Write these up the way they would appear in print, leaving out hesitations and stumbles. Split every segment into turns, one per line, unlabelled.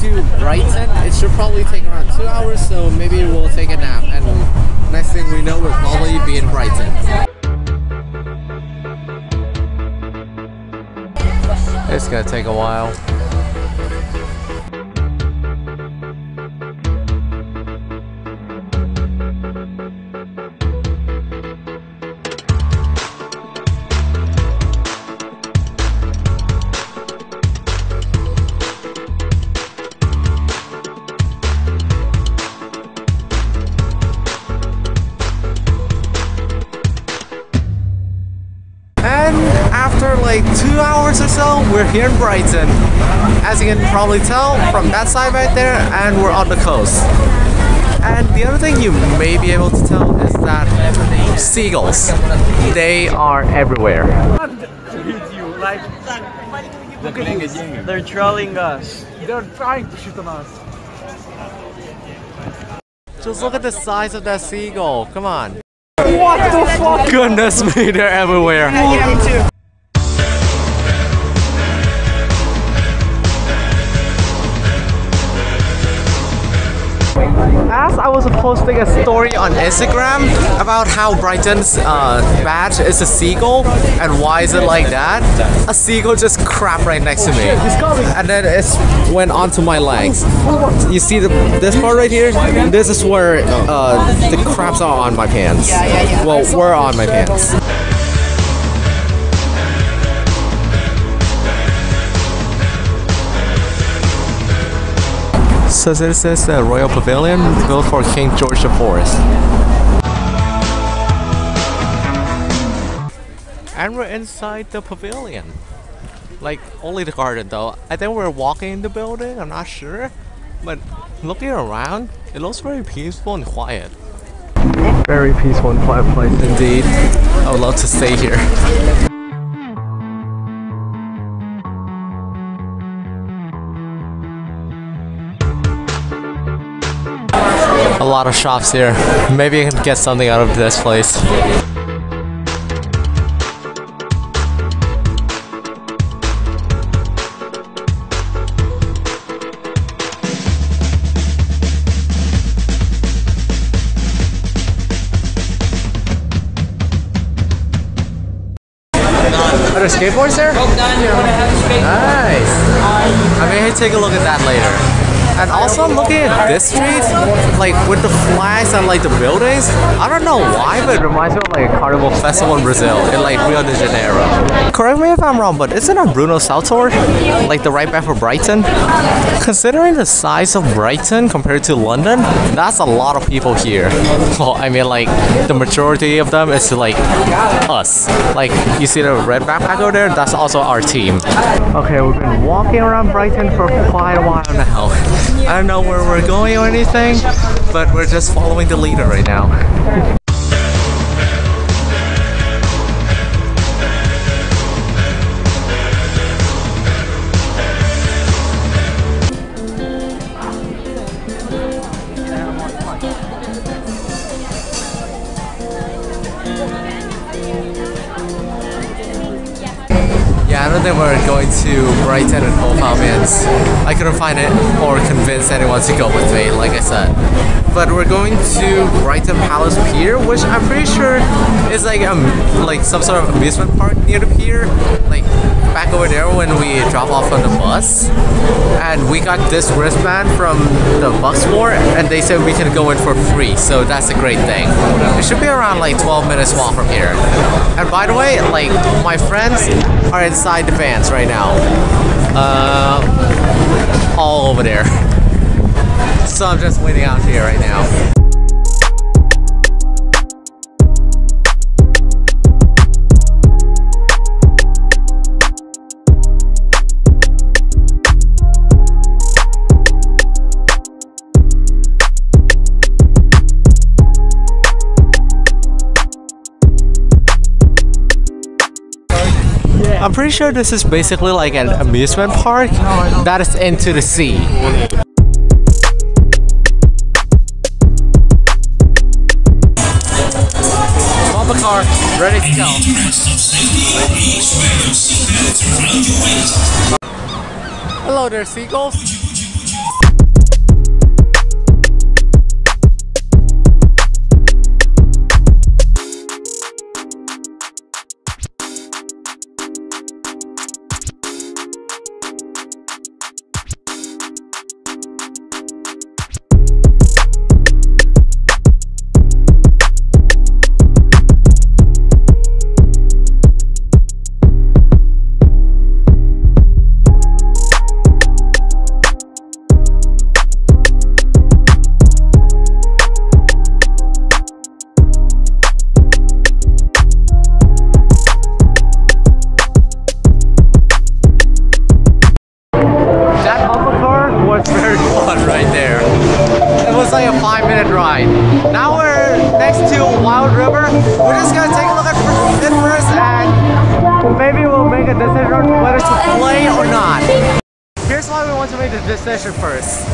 to Brighton. It should probably take around 2 hours, so maybe we'll take a nap. And next thing we know, we'll probably be in Brighton. It's gonna take a while. After like 2 hours or so, we're here in Brighton. As you can probably tell from that side right there, and we're on the coast. And the other thing you may be able to tell is that seagulls, they are everywhere.
They're trolling us.
They're trying to shoot on us.
Just look at the size of that seagull. Come on.
What the fuck?
Goodness me, they're everywhere.
Yeah, me too.
As I was posting a story on Instagram about how Brighton's badge is a seagull and why is it like that, a seagull just crapped right next to me, and then it went onto my legs. You see this part right here? This is where the craps are on my pants. Well, were on my pants. So this is the Royal Pavilion built for King George IV. And we're inside the pavilion. Like, only the garden though. I think we're walking in the building, I'm not sure. But looking around, it looks very peaceful and quiet. Very peaceful and quiet place indeed. I would love to stay here. A lot of shops here. Maybe I can get something out of this place. Are there skateboards there? Nice. I may take a look at that later. And also I'm looking at this street, like with the flags and like the buildings. I don't know why, but it reminds me of like a carnival festival in Brazil, in like Rio de Janeiro. Correct me if I'm wrong, but isn't that Bruno Sautor? Like the right back for Brighton? Considering the size of Brighton compared to London, that's a lot of people here. Well, I mean like the majority of them is like us. Like you see the red backpack over there, that's also our team. Okay, we've been walking around Brighton for quite a while now. I don't know where we're going or anything, but we're just following the leader right now. Yeah, I don't think we're going to Brighton and Hove Albions. I couldn't find it or convince anyone to go with me, like I said. But we're going to Brighton Palace Pier, which I'm pretty sure is like some sort of amusement park near the pier, like back over there when we drop off on the bus. And we got this wristband from the bus store, and they said we can go in for free, so that's a great thing. It should be around like 12 minutes walk from here. And by the way, like my friends are inside the vans right now, all over there. So I'm just waiting out here right now. I'm pretty sure this is basically like an amusement park that is into the sea. Bumper car, ready to go. Hello there, seagulls. Now we're next to Wild River. We're just gonna take a look at it first and maybe we'll make a decision whether to play or not. Here's why we want to make the decision first.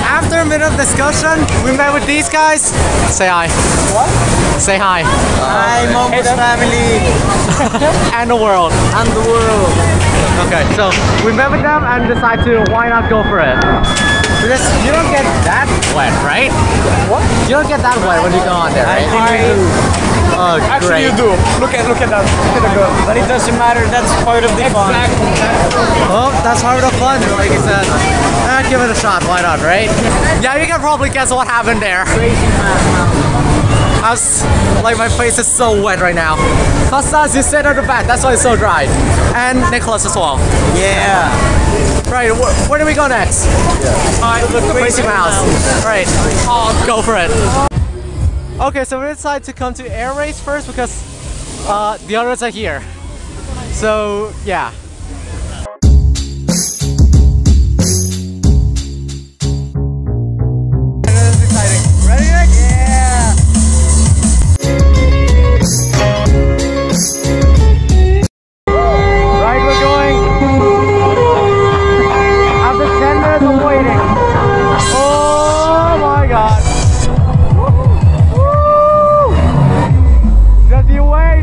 After a minute of discussion, we met with these guys. Say hi. What? Say hi.
Hi, Momo's family.
And the world.
And the world.
Okay, so we met with them and decided to why not go for it. Because you don't get that wet, right? What? You don't get that wet when you go on there, right?
I think you do.
Oh,
Actually,
great.
you do. Look at that. Look at the girl.
But it doesn't matter, that's part of the fun.
Oh, that's part of the fun, like you said. Give it a shot, why not, right? Yeah, you can probably guess what happened there.
Crazy man.
I was, like, my face is so wet right now. Costas, you sit on the back, that's why it's so dry. And Nicolas as well.
Yeah.
Right, where do we go next? The Crazy Mouse. Right, I'll go for it. Okay, so we decided to come to Air Race first because the others are here. So, yeah. This is exciting. Ready, Nick?
Yeah.
Right, we're going. After 10 minutes of waiting. Oh my god. Woo! Just you wait.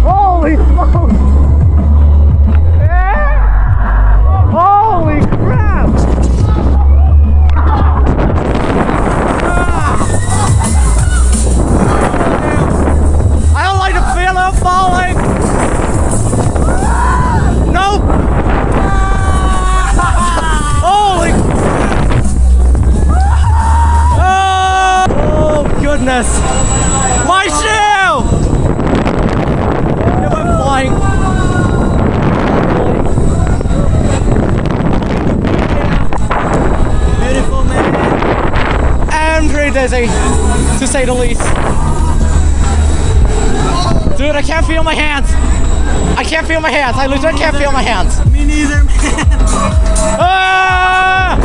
Holy smokes. Yeah. Holy crap. I don't like the feeling of falling. Nope. Holy. Oh goodness. My shoe. It went flying.
Beautiful man.
And pretty dizzy, to say the least. Dude, I can't feel my hands. I can't feel my hands. I literally can't feel my hands.
Me neither, man.
Ah!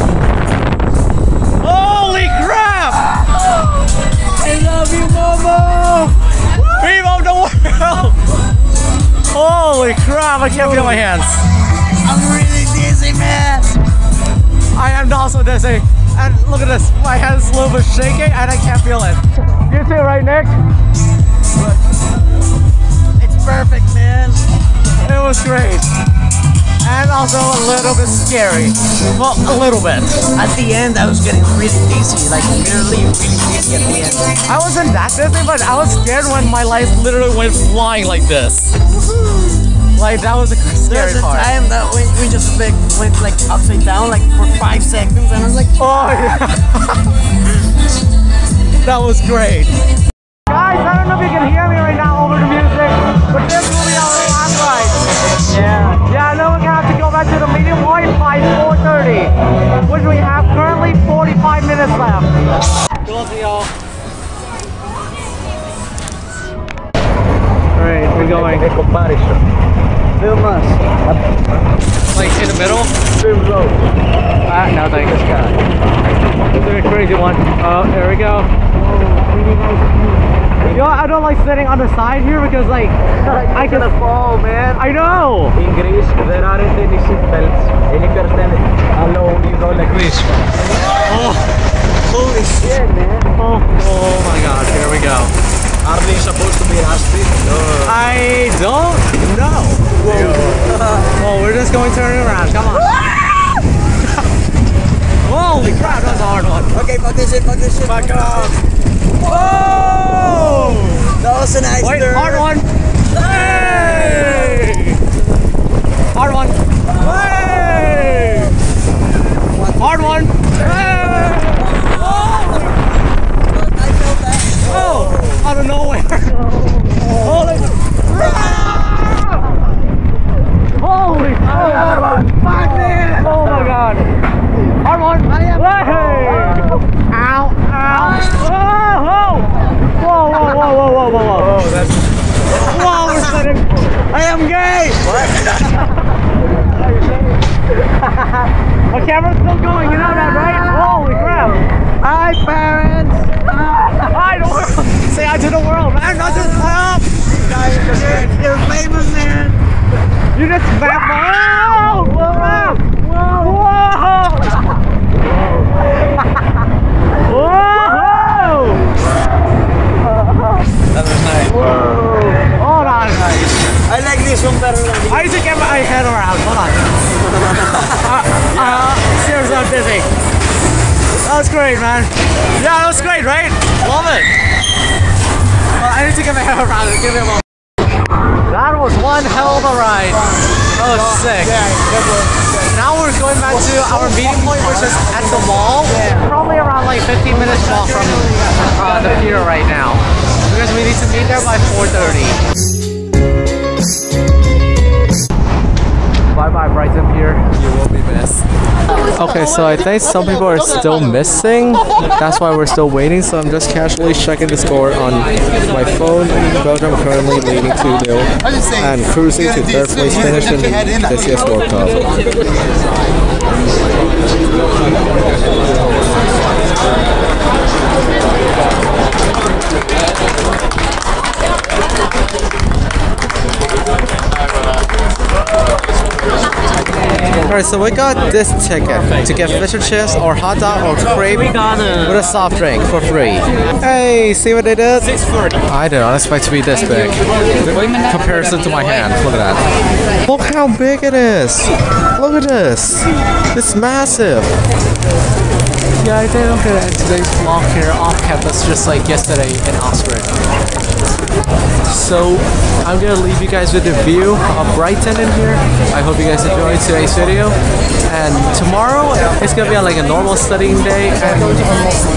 Holy crap!
I love you, Momo.
Dream of the world! Holy crap, I can't feel my hands.
I'm really dizzy, man.
I am also dizzy. And look at this, my hand's a little bit shaking and I can't feel it. You too, right, Nick?
It's perfect, man.
It was great. And also a little bit scary. Well, a little bit.
At the end, I was getting really dizzy, like literally really dizzy at the end.
I wasn't that dizzy, but I was scared when my lights literally went flying like this. Like, that was the scary
There's a
part.
time that we just like, went like upside down like for 5 seconds and I was like,
Oh, yeah. That was great. Guys, I don't know if you can hear me right now over the music, but this will be our last ride.
yeah.
Yeah, I know we're gonna have to go back to the meeting point by 4:30, which we have currently 45 minutes left. Cool, see y'all. Alright, we're going.
Film us.
Like in the middle?
Film low.
No thanks. This is a crazy one. Oh, there we go. You know, I don't like sitting on the side here because like I can
fall, man.
I know.
In Greece, there aren't any seat belts, and if you're standing alone, you go like this.
Oh,
Holy shit, man.
oh my god, here we go.
Are they supposed to be rusty? No.
I don't know. Well, we're just going turning around. Come on. Holy crap, that's a hard one.
Okay, fuck this shit, fuck this shit.
Back up.
Whoa! That was a nice
Wait,
turn.
hard one. Hey! Hard one. Hey! Hard one. Hey!
I felt that.
Oh, out of nowhere. Holy. Holy.
Fuck, man.
Oh my god. Hard one. Hey! Ow, ow. Whoa, whoa. Whoa, whoa, whoa, whoa, whoa, whoa.
Oh, that's...
Whoa, we're sitting. I
I am gay! My camera's still going, you know that, right? Holy crap! Hi, parents! Hi, the world! Say hi to the world, man! Not just up! You're famous, man! You just smacked my... Whoa! Whoa! Whoa! Whoa!
That was nice.
Whoa! Hold on.
I like this one better than the
I need to get my head around. Hold on. Seriously, I'm dizzy. That was great, man. Yeah, that was great, right? Love it. Well, I need to get my head around it. Give me a moment. That was one hell of a ride. That was sick. Now we're going back to our meeting point, which is at the mall. Probably around like 15 minutes walk from the pier right now. Because we need to meet there by 4:30. Bye-bye, Brighton Pier.
You will be missed. Okay, so I think some people are still missing. That's why we're still waiting. So I'm just casually checking the score on my phone. Belgium currently leading 2-0 and cruising to third place finish in this year's World Cup. Alright, so we got this ticket to get fish and chips or hot dog or crepe with a soft drink for free. Hey, see what they did? I didn't expect to be this big. In comparison to my hand, look at that. Look how big it is. Look at this. It's massive. Yeah, I did look at today's vlog here off campus just like yesterday in Oxford. So I'm gonna leave you guys with a view of Brighton in here. I hope you guys enjoyed today's video. And tomorrow it's gonna be like a normal studying day, and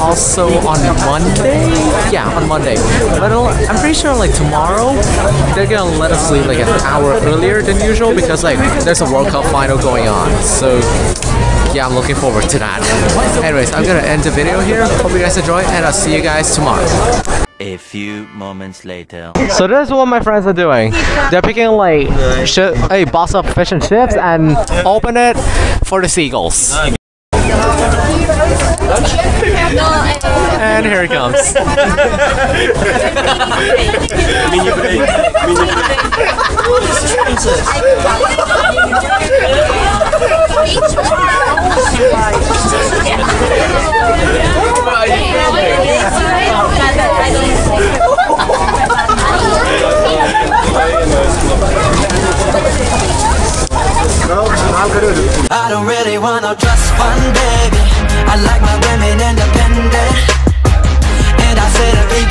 also on Monday. Yeah, on Monday. But I'm pretty sure like tomorrow they're gonna let us leave like an hour earlier than usual because like there's a World Cup final going on. So yeah, I'm looking forward to that. Anyways, I'm gonna end the video here. Hope you guys enjoy, and I'll see you guys tomorrow.
A few moments later.
So this is what my friends are doing. They're picking like a box of fish and chips and open it for the Seagulls. And here it comes.
I don't really want no just one baby. I like my women independent, and I say to be